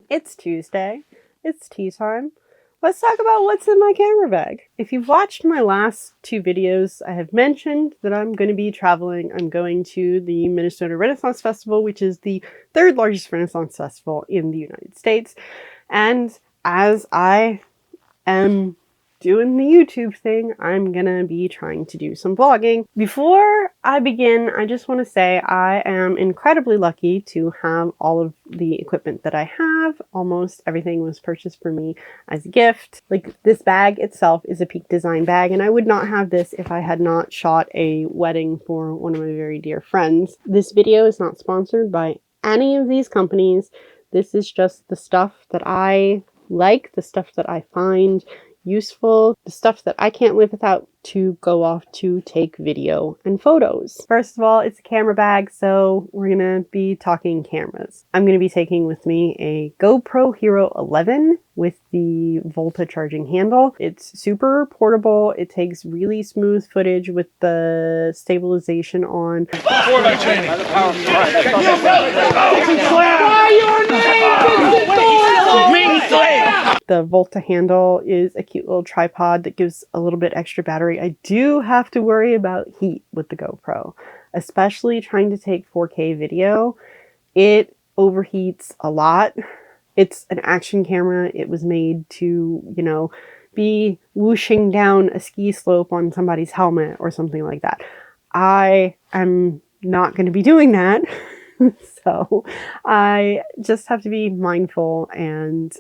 It's Tuesday. It's tea time. Let's talk about what's in my camera bag. If you've watched my last two videos, I have mentioned that I'm going to be traveling. I'm going to the Minnesota Renaissance Festival, which is the third largest Renaissance festival in the United States. And as I am doing the YouTube thing, I'm gonna be trying to do some vlogging. Before I begin, I just want to say I am incredibly lucky to have all of the equipment that I have. Almost everything was purchased for me as a gift. Like, this bag itself is a Peak Design bag, and I would not have this if I had not shot a wedding for one of my very dear friends. This video is not sponsored by any of these companies. This is just the stuff that I like, the stuff that I find useful, the stuff that I can't live without to go off to take video and photos. First of all, it's a camera bag, so we're gonna be talking cameras. I'm gonna be taking with me a GoPro Hero 11 with the Volta charging handle. It's super portable. It takes really smooth footage with the stabilization on. The Volta handle is a cute little tripod that gives a little bit extra battery. I do have to worry about heat with the GoPro, especially trying to take 4K video. It overheats a lot. It's an action camera. It was made to, you know, be whooshing down a ski slope on somebody's helmet or something like that. I am not going to be doing that. So I just have to be mindful and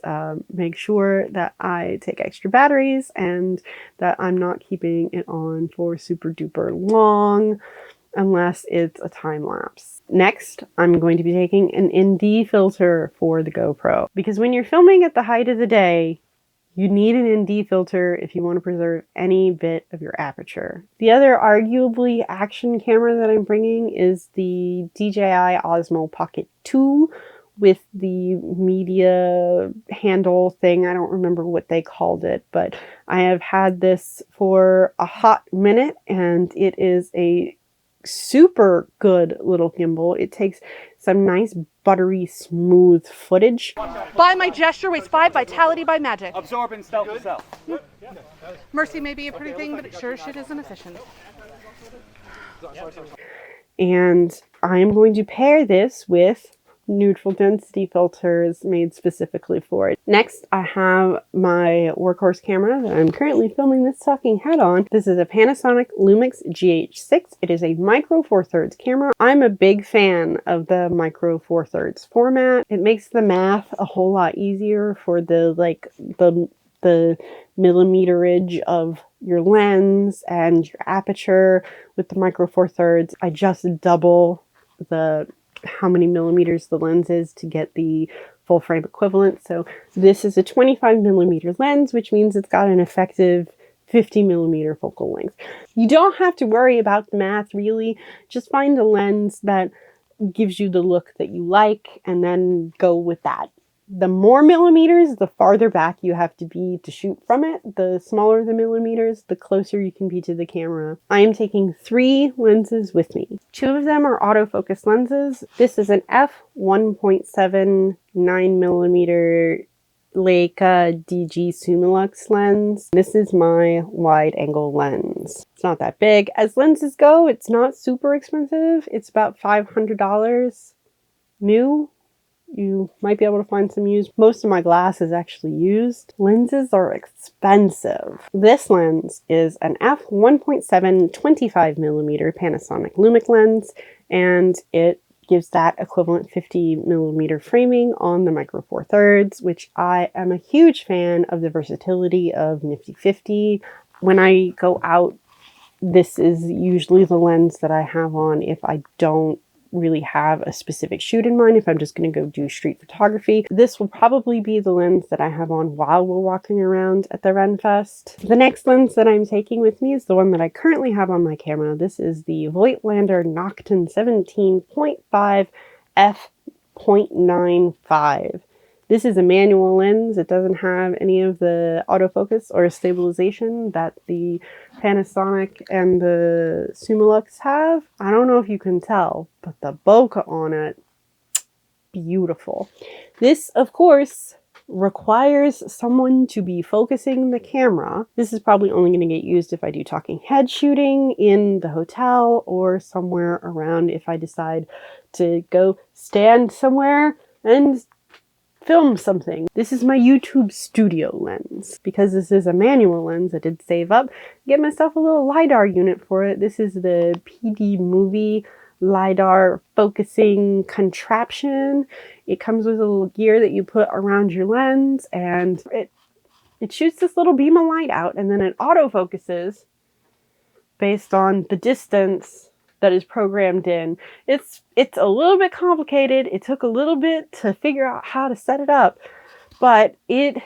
make sure that I take extra batteries and that I'm not keeping it on for super duper long unless it's a time lapse. Next, I'm going to be taking an ND filter for the GoPro, because when you're filming at the height of the day, you need an ND filter if you want to preserve any bit of your aperture. The other arguably action camera that I'm bringing is the DJI Osmo Pocket 2 with the media handle thing. I don't remember what they called it, but I have had this for a hot minute and it is a super good little gimbal. It takes some nice buttery smooth footage. By my gesture weighs 5, vitality by magic. Absorb and stealth to self. Mercy may be a pretty thing, but it sure as shit isn't efficient. And I am going to pair this with neutral density filters made specifically for it. Next, I have my workhorse camera that I'm currently filming this talking head on. This is a Panasonic Lumix GH6. It is a micro four thirds camera. I'm a big fan of the micro four thirds format. It makes the math a whole lot easier for the millimeterage of your lens and your aperture. With the micro four thirds, I just double how many millimeters the lens is to get the full frame equivalent. So this is a 25 millimeter lens, which means it's got an effective 50 millimeter focal length. You don't have to worry about the math really. Just find a lens that gives you the look that you like and then go with that. The more millimeters, the farther back you have to be to shoot from it. The smaller the millimeters, the closer you can be to the camera. I am taking 3 lenses with me. 2 of them are autofocus lenses. This is an f1.7 9mm Leica DG Summilux lens. This is my wide angle lens. It's not that big. As lenses go, it's not super expensive. It's about $500 new. You might be able to find some used. Most of my glass is actually used. Lenses are expensive. This lens is an f1.7 25mm Panasonic Lumix lens, and it gives that equivalent 50 millimeter framing on the micro four thirds, which I am a huge fan of the versatility of Nifty 50. When I go out, this is usually the lens that I have on if I don't really have a specific shoot in mind. If I'm just going to go do street photography, this will probably be the lens that I have on while we're walking around at the Renfest. The next lens that I'm taking with me is the one that I currently have on my camera. This is the Voigtlander Nocton 17.5 f.95. This is a manual lens. It doesn't have any of the autofocus or stabilization that the Panasonic and the Summilux have. I don't know if you can tell, but the bokeh on it, beautiful. This, of course, requires someone to be focusing the camera. This is probably only going to get used if I do talking head shooting in the hotel or somewhere around if I decide to go stand somewhere and film something. This is my YouTube studio lens. Because this is a manual lens, I did save up, get myself a little LiDAR unit for it. This is the PD Movie LiDAR focusing contraption. It comes with a little gear that you put around your lens, and it shoots this little beam of light out, and then it autofocuses based on the distance that is programmed in. It's a little bit complicated. It took a little bit to figure out how to set it up, but it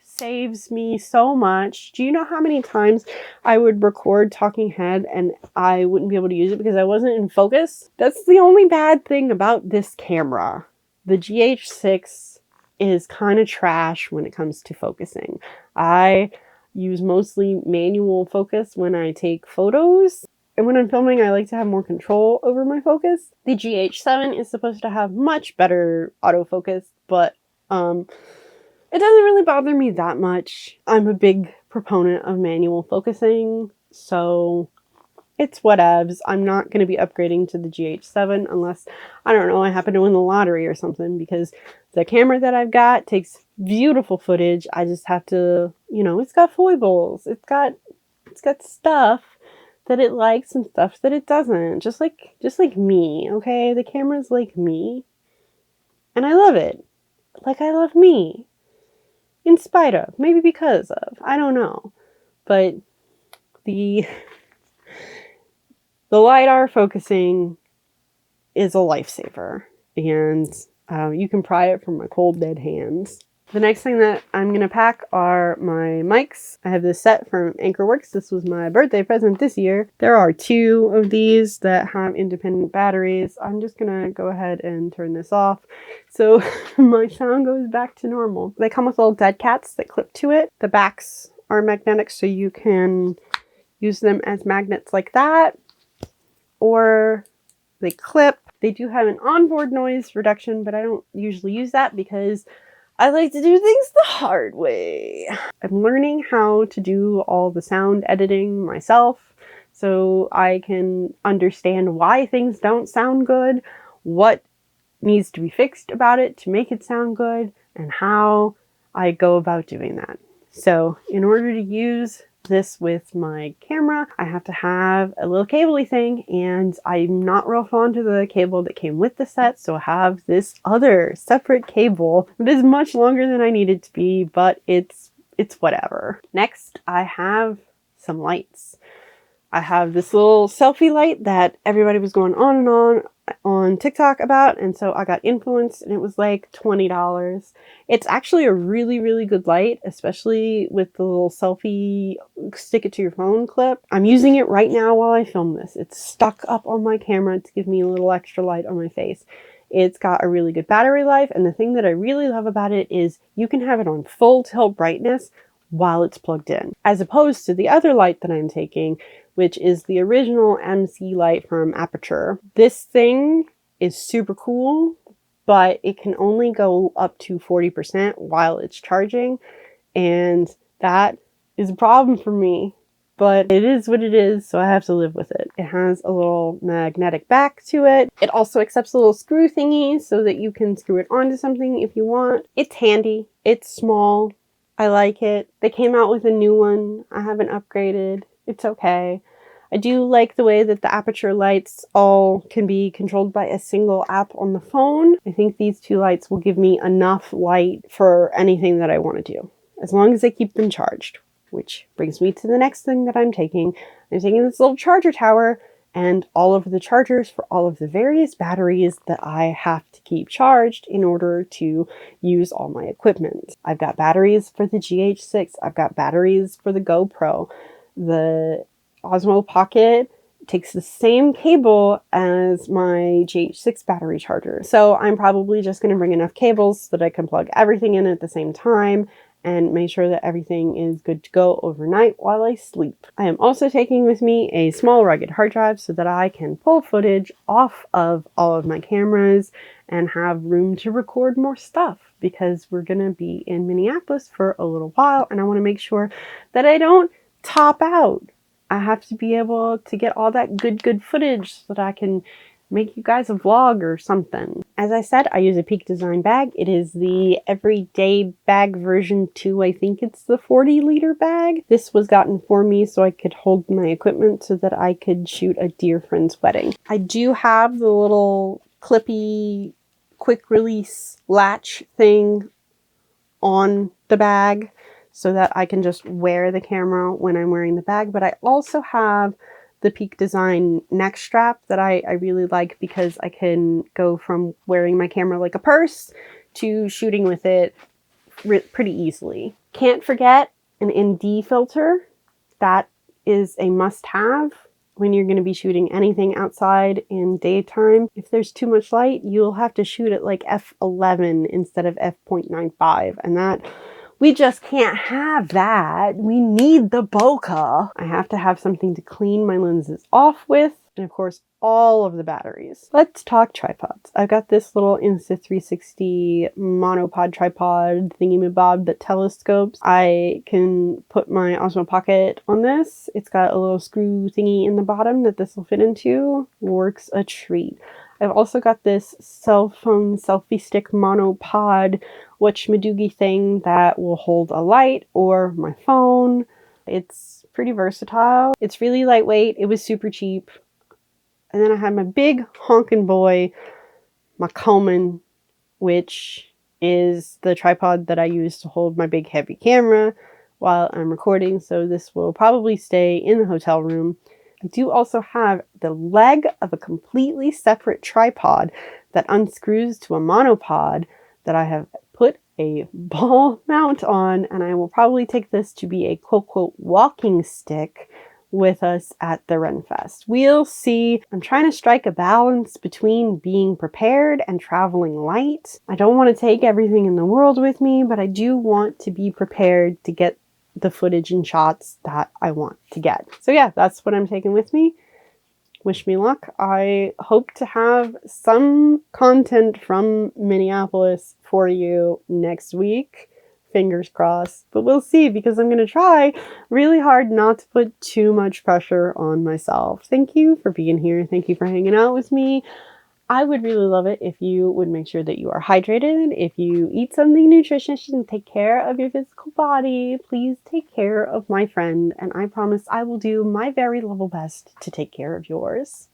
saves me so much. Do you know how many times I would record talking head and I wouldn't be able to use it because I wasn't in focus? That's the only bad thing about this camera. The GH6 is kind of trash when it comes to focusing. I use mostly manual focus when I take photos. And when I'm filming, I like to have more control over my focus. The GH7 is supposed to have much better autofocus, but it doesn't really bother me that much. I'm a big proponent of manual focusing, so it's whatevs. I'm not going to be upgrading to the GH7 unless, I don't know, I happen to win the lottery or something, because the camera that I've got takes beautiful footage. I just have to, it's got foibles. It's got stuff that it likes and stuff that it doesn't. Just like me, okay? The camera's like me. And I love it. Like I love me. In spite of. Maybe because of. I don't know. But the LiDAR focusing is a lifesaver. And you can pry it from my cold dead hands. The next thing that I'm going to pack are my mics. I have this set from Anchorworks. This was my birthday present this year. There are 2 of these that have independent batteries. I'm just going to go ahead and turn this off so my sound goes back to normal. They come with little dead cats that clip to it. The backs are magnetic, so you can use them as magnets like that, or they clip. They do have an onboard noise reduction, but I don't usually use that because I like to do things the hard way. I'm learning how to do all the sound editing myself so I can understand why things don't sound good, what needs to be fixed about it to make it sound good, and how I go about doing that. So in order to use this with my camera, I have to have a little cable-y thing, and I'm not real fond of the cable that came with the set, so I have this other separate cable. It is much longer than I need it to be, but it's whatever. Next, I have some lights. I have this little selfie light that everybody was going on TikTok about, and so I got influenced, and it was like $20. It's actually a really, really good light, especially with the little selfie stick it to your phone clip. I'm using it right now while I film this. It's stuck up on my camera to give me a little extra light on my face. It's got a really good battery life, and the thing that I really love about it is you can have it on full tilt brightness while it's plugged in, as opposed to the other light that I'm taking, which is the original MC light from Aperture. This thing is super cool, but it can only go up to 40% while it's charging, and that is a problem for me, but it is what it is, so I have to live with it. It has a little magnetic back to it. It also accepts a little screw thingy so that you can screw it onto something if you want. It's handy. It's small. I like it. They came out with a new one. I haven't upgraded. It's okay. I do like the way that the Aperture lights all can be controlled by a single app on the phone. I think these 2 lights will give me enough light for anything that I want to do, as long as I keep them charged. Which brings me to the next thing that I'm taking. I'm taking this little charger tower and all of the chargers for all of the various batteries that I have to keep charged in order to use all my equipment. I've got batteries for the GH6. I've got batteries for the GoPro. The Osmo Pocket takes the same cable as my GH6 battery charger. So I'm probably just going to bring enough cables so that I can plug everything in at the same time and make sure that everything is good to go overnight while I sleep. I am also taking with me a small rugged hard drive so that I can pull footage off of all of my cameras and have room to record more stuff, because we're gonna be in Minneapolis for a little while and I want to make sure that I don't top out. I have to be able to get all that good footage so that I can make you guys a vlog or something. As I said, I use a Peak Design bag. It is the everyday bag version 2. I think it's the 40-liter bag. This was gotten for me so I could hold my equipment so that I could shoot a dear friend's wedding. I do have the little clippy quick release latch thing on the bag so that I can just wear the camera when I'm wearing the bag, but I also have the Peak Design neck strap that I really like, because I can go from wearing my camera like a purse to shooting with it pretty easily. Can't forget an ND filter. That is a must-have when you're going to be shooting anything outside in daytime. If there's too much light, you'll have to shoot at like f11 instead of f.95, and that we just can't have that. We need the bokeh. I have to have something to clean my lenses off with, and of course all of the batteries. Let's talk tripods. I've got this little Insta360 monopod tripod thingy-mabob that telescopes. I can put my Osmo Pocket on this. It's got a little screw thingy in the bottom that this will fit into. Works a treat. I've also got this cell phone selfie stick monopod whatchamadoogie thing that will hold a light or my phone. It's pretty versatile. It's really lightweight. It was super cheap. And then I have my big honkin' boy, my Coleman, which is the tripod that I use to hold my big heavy camera while I'm recording. So this will probably stay in the hotel room. I do also have the leg of a completely separate tripod that unscrews to a monopod that I have put a ball mount on, and I will probably take this to be a quote walking stick with us at the Renfest. We'll see. I'm trying to strike a balance between being prepared and traveling light. I don't want to take everything in the world with me, but I do want to be prepared to get the footage and shots that I want to get. So yeah, that's what I'm taking with me. Wish me luck. I hope to have some content from Minneapolis for you next week. Fingers crossed. But we'll see, because I'm going to try really hard not to put too much pressure on myself. Thank you for being here. Thank you for hanging out with me. I would really love it if you would make sure that you are hydrated. If you eat something nutritious and take care of your physical body, please take care of my friend. And I promise I will do my very level best to take care of yours.